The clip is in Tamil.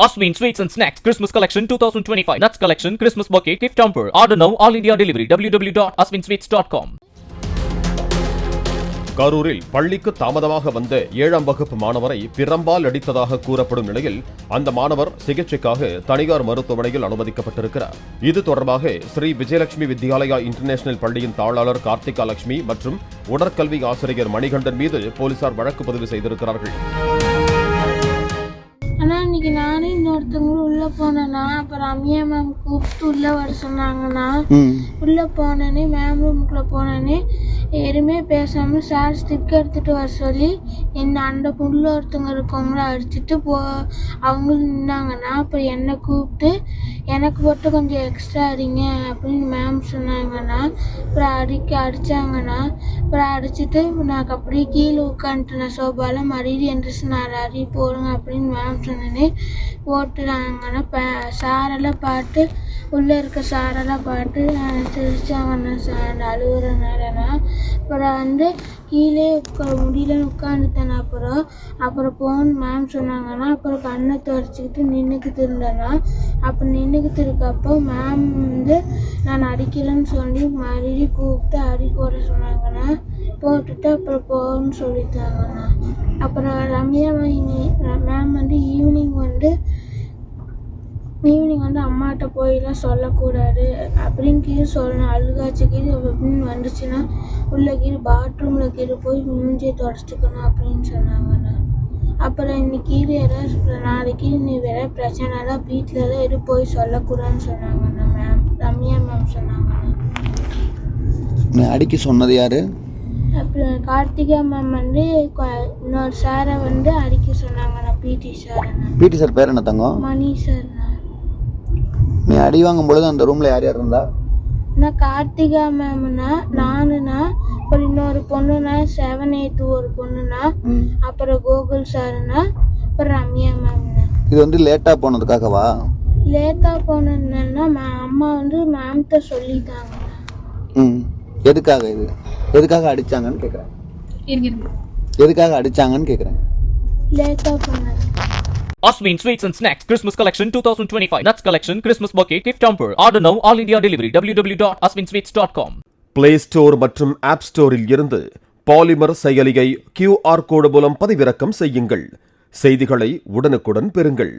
Asmin Sweets and Snacks Christmas Collection 2025. Nuts Collection Christmas Bouquet Gift Hamper. Order now. All India Delivery. www.asminsweets.com. கரூரில் பள்ளிக்கு தாமதமாக வந்த 7ஆம் வகுப்பு மாணவரை பிரம்பால் அடித்ததாக கூறப்படும் நிலையில் அந்த மாணவர் சிகிச்சைக்காக தனியார் மருத்துவமனையில் அனுமதிக்கப்பட்டிருக்கிறார். இது தொடர்பாக ஸ்ரீ விஜயலட்சுமி வித்யாலயா இன்டர்நேஷனல் பள்ளியின் தாளாளர் கார்த்திகா லட்சுமி மற்றும் உடற்கல்வி ஆசிரியர் மணிகண்டன் மீது போலீசார் வழக்கு பதிவு செய்திருக்கிறார்கள். ஆனால் இன்னைக்கு நானே இன்னொருத்தவங்களும் உள்ளே போனேன்னா அப்புறம் ரம்யா மேம் கூப்பிட்டு உள்ளே வர சொன்னாங்கண்ணா. உள்ளே போனேனே மேம் ரூமுக்குள்ளே போனேனே எதுவுமே பேசாமல் சார் ஸ்டிக் எடுத்துகிட்டு வர சொல்லி என்னை அந்த உள்ள ஒருத்தவங்க இருக்கவங்கள அடிச்சுட்டு அவங்களும் நின்னாங்கன்னா அப்புறம் என்னை கூப்பிட்டு எனக்கு மட்டும் கொஞ்சம் எக்ஸ்ட்ரா அடிங்க அப்படின்னு மேம் சொன்னாங்கன்னா அப்புறம் அடித்தாங்கன்னா அப்புறம் அடிச்சுட்டு நான் அப்படியே கீழே உட்காந்துட்டேன் சோபாவில் மறுபடியும் எந்திரிச்சு நான் அடி போடுங்க அப்படின்னு மேம் சொன்னேனே போட்டுட்டாங்கன்னா சாரெல்லாம் பார்த்து உள்ளே இருக்க சாரெல்லாம் பார்த்து சிரிச்சாங்கண்ணா சார் அழுகுறனாலண்ணா. அப்புறம் கீழே முடியலன்னு உட்காந்துட்டேன். அப்புறம் போன்னு மேம் சொன்னாங்கன்னா அப்புறம் கண்ணை துடைச்சிக்கிட்டு நின்றுக்கிட்டு இருந்தேன்னா அப்புறம் நின்றுக்கிட்டு இருக்கப்போ மேம் நான் அடிக்கிறேன்னு சொல்லி மறுபடியும் கூப்பிட்டு அடி போட சொன்னாங்கன்னா போட்டுட்டு அப்புறம் போன்னு சொல்லிட்டாங்கண்ணா. அப்புறம் ரம்யா மேம் ஈவினிங் அம்மாட்ட போயெல்லாம் சொல்லக்கூடாது அப்படின்னு கீழே சொல்லணும். அழுகாச்சு கீழே அப்படின்னு வந்துச்சுன்னா உள்ள கீழே பாத்ரூமில் கீழே போய் மூஞ்சியை தொடச்சிக்கணும் அப்படின்னு சொன்னாங்கண்ணா. அப்புறம் இன்னைக்கு கீழே ஏதாவது நாளைக்கு நீ வேற பிரச்சனைலாம் வீட்டிலலாம் எதுவும் போய் சொல்லக்கூடாதுன்னு சொன்னாங்கண்ணா மேம். ரம்யா மேம் சொன்னாங்கண்ணா. அடிக்க சொன்னது யாரு? அப்புறம் கார்த்திகா மேம் இன்னொரு சாரை அடிக்க சொன்னாங்கண்ணா. பிடி சார். பிடி சார் பேர் என்ன தங்கம்? மணி சார். நீ அடி வாங்கும் பொழுது அந்த ரூம்ல யார் யார் இருந்தா? நான் கார்த்திகா மேம்னா நானுண்ணா அப்புறம் இன்னொரு பொண்ணுண்ணா 7-8 ஒரு பொண்ணுண்ணா அப்புறம் கோகுல் சாருண்ணா அப்புறம் ரம்யா மேம்ண்ணா. இது லேட்டா போனதுக்காகவா? லேட்டா போனதுன்னா அம்மா மேம்கிட்ட சொல்லிட்டாங்கண்ணா. எதுக்காக இது எதுக்காக அடிச்சாங்கன்னு கேக்குறேன். எதுக்காக அடிச்சாங்கன்னு கேக்குறேன். லேட்டா போனது. Asmin Sweets and Snacks Christmas Collection 2025. Nuts Collection Christmas Bouquet Gift Hamper. Order now. All India Delivery. www.asminsweets.com. Play store மற்றும் ஆப் ஸ்டோரில் இருந்து பாலிமர் செயலியை QR கோடு மூலம் பதிவிறக்கம் செய்யுங்கள். செய்திகளை உடனுக்குடன் பெறுங்கள்.